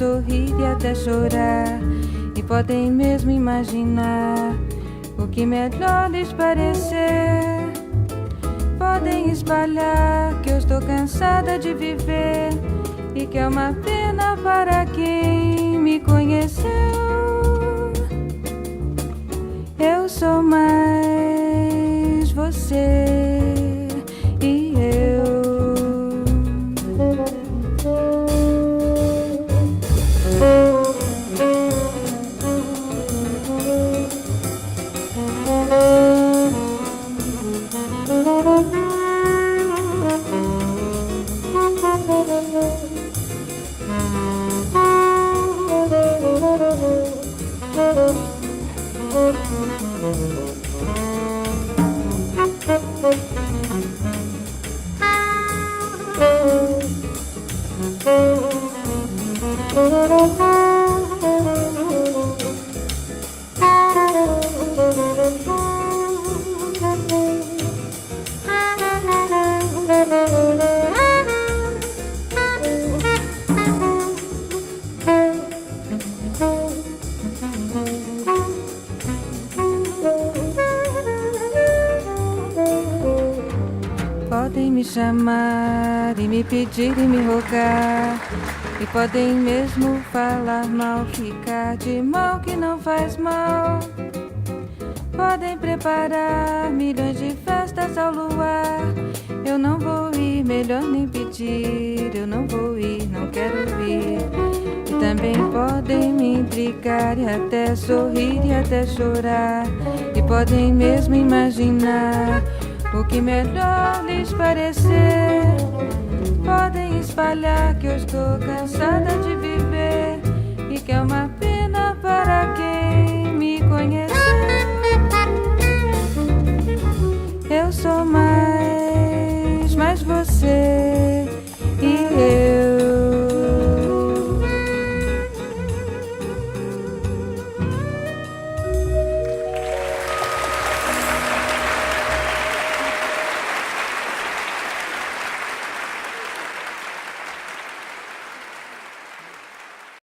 sorrir e até chorar. E podem mesmo imaginar o que melhor lhes parecer. Podem espalhar que eu estou cansada de viver e que é uma pena para quem me conheceu. Eu sou mais você e eu. Podem me chamar e me pedir e me rogar, e podem mesmo falar mal, ficar de mal que não faz mal. Podem preparar milhões de festas ao luar, eu não vou ir, melhor nem pedir. Eu não vou ir, não quero ir. E também podem me intrigar e até sorrir e até chorar, e podem mesmo imaginar o que melhor lhes parecer. Podem espalhar que eu estou cansada de viver e que é uma pena para quem me conheceu. Eu sou mais você.